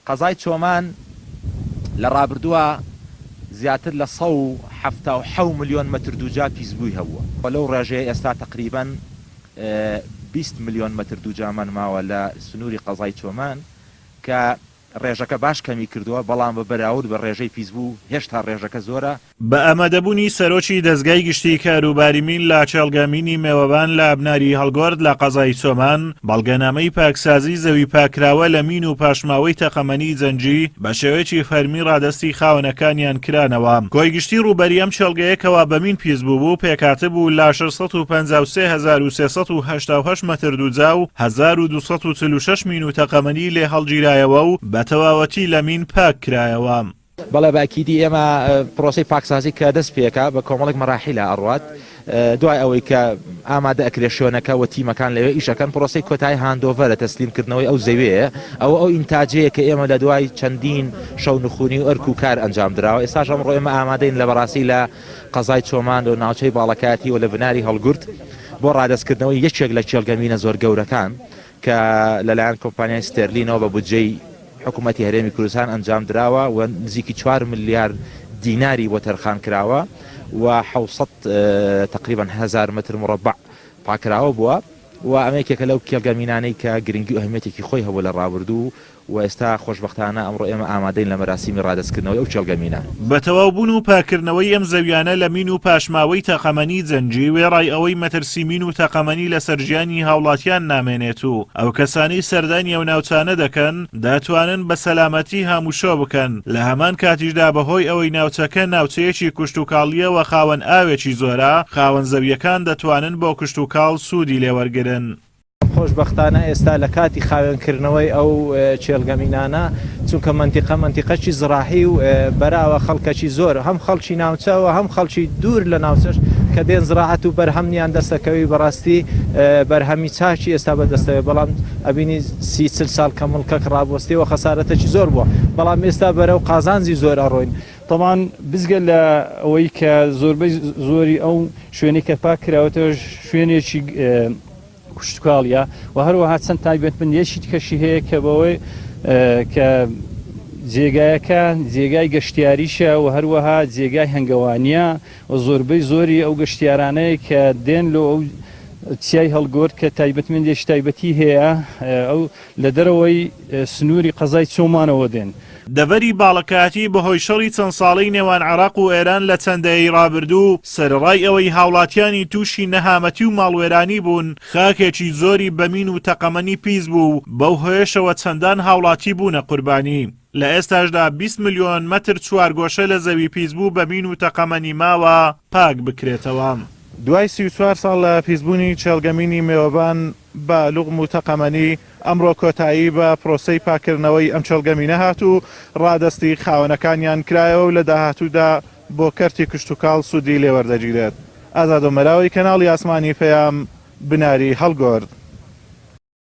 قەزای چۆمان لە ڕابردووە زیاتر لە 177 ملیۆن مەتر دووجا پیسبووی هەبووە. لەو ڕێژەیە ئێستا تقریباً 20 ملیۆن مەتر دووجامان ماوە لە سنووری قەزای چۆمان کە ڕێژەکە باش کەمی کردووە، بەڵام بە بەراورد بە ڕێژەی پیسبوو هێشتا ڕێژەکە زۆرە. بە ئامادەبوونی سەرۆکی دەستگای گشتی کاروباریمین لە چێڵگەمینی میوەبان لە ئەبناری هەڵگۆرد لە قەزای چۆمان، بەڵگەنامەی پاکسازی زەوی پاکراوە لە مین و پاشماوەی تەقەمەنی جەنجی بە شێوەیەکی فەرمی ڕادەستی خاوەنەکانیان کرانەوە. کۆی گشتی ڕووبەری ئەم چێڵگەیەکەوە بە مین پیسبوو بوو پێکاتە بوو لە 653,388 مەتر دووجا و 1246 مین و تەقەمەنی لێ هەڵگیرایەوە و بە تەواوەتی لە مین پاک کرایەوە. بەڵێ باکیدی ئێمە پرۆسی پاکسازی کە دەست پێکە بە کۆمەڵێک مەراحیلە ئەڕوات دوای ئەوەی کە ئامادە ئەکرێ شوێنەکە و تیمەکان لەوێ ئیشەکەن پرۆسی کۆتایی هاندۆڤەرە تەسلیمکردنەوەی ئەو زەوەیە ئەو ئینتاجەیە کە ئێمە لە دوای چەندین شەو نخوونی و ئەرک و کار ئەنجام درراوە. ئێستاش ئەمڕۆ ئێمە ئامادەین لە بەڕاستی لە قەزای چۆمان و ناوچەی باڵەکاتی و لە بناری هەڵگورد بۆ ڕادەستکردنەوەی یەکێک لە چێڵگەمینە زۆر گەورەکان کە لەلایەن کۆمپانیای ستێرلینەوە بە بودجەی حکوومەتی هەرێمی کوردستان ئەنجام دراوە و نزیکی 4 ملیار دیناری بۆ تەرخان کراوە و 600 تقریبا 1000 متر مربع پاکراوە بووە و ئەمەیەکێکە لەو کێڵگەمینانەی کە گرنگی و ئەهمیەتێکی خۆی هەبوو لە ڕابردوو و ئێستا خۆشبەختانە ئەمڕۆ ئێمە ئامادەین لە مەراسیمی ڕادەستکردنەوەی ئەو چێڵگەمینە. بە تەواوبوون و پاکردنەوەی ئەم زەویانە لە مین و پاشماوەی تەقەمەنی جەنجی وێڕای ئەوەی مەترسی مین و تەقەمەنی لە سەرژیانی هاوڵاتیان نامێنێت و ئەو کەسانی سەردانی ئەو ناوچانە دەکەن دەتوانن بە سەلامەتی هەمووشۆ بکەن. لە هەمان کاتیشدا بەهۆی ئەوەی ناوچەکە ناوچەیەکی کوشتوکاڵیەوە خاوەن ئاوێکی زۆرە، خاوەن زەویەکان دەتوانن بۆ کشتوکاڵ سوودی لێوەرگرن. خۆشبەختانە ئێستا لە کاتی خاوێنکردنەوەی ئەو چێڵگەمینانە چونکە منتیقەی زراحی و بەراوە خەڵکەکی زۆر هەم خەڵکی ناوچەوە هەم خەڵکی دوور لە ناوچەش کە دێن زراعەت و بەرهەمنیان دەستەکەوی بەڕاستی بەرهەمی چاکی ئێستا بەدەستەوێ، بەڵام ئەبینی 30 ساڵ کە مڵکەک ڕابوەستیەوە خەسارەتێکی زۆر بووە، بەڵام ئێستا بەرەو قازانجی زۆر ئەڕۆین. طبعاً بزگە لە ئەوەی کە زۆربەی زۆری ئەو شوێنی کە پاک کراوەتەوە شوێنێکی کوشتتوکاڵە و هەروەها چەند تایبەتمەندیەکی کەشی هەیە کە بەوەی کە جێگایەکە جێگای گەشتیاریشە و هەروەها جێگای هەنگەوانیە و زۆربەی زۆری ئەو گەشتیارانەیە کە دێن لە ئەو چیای هەڵگۆرد کە تایبەتمەندێکی تایبەتی هەیە ئەو لە دەرەوەی سنووری قەزای چۆمانەوە دێن. دەڤەری باڵەکاتی بەهۆی شەڕی چەند ساڵەی نێوان عێراق و ئێران لە چەندەیەی ڕابردوو سەرڕای ئەوەی هاوڵاتیانی تووشی نەهامەتی و ماڵوێرانی بوون، خاکێکی زۆری بەمین و تەقەمەنی پیس بوو، بەو هۆیشەوە چەندان هاوڵاتی بوونە قوربانی. لە ئێستاشدا 20 ملیۆن مەتر چوارگۆشە لە زەوی پیس بوو بەمین و تەقەمەنی ماوە پاک بکرێتەوە. دوای 34 ساڵ لە پیسبوونی چێڵگەمینی میوەبان بە لوغم و تەقەمەنی ئەمڕۆ کۆتایی بە پرۆسەی پاکردنەوەی ئەم چێڵگەمینە هاتوو ڕادەستی خاوەنەکانیان کرایەوە و لە داهاتوودا بۆ کەرتی کشتتوکاڵ سوودی لێوەردەگیرێت. ئازاد و مەراوی کەناڵی ئاسمانی پەیام بناری هەڵگۆرد.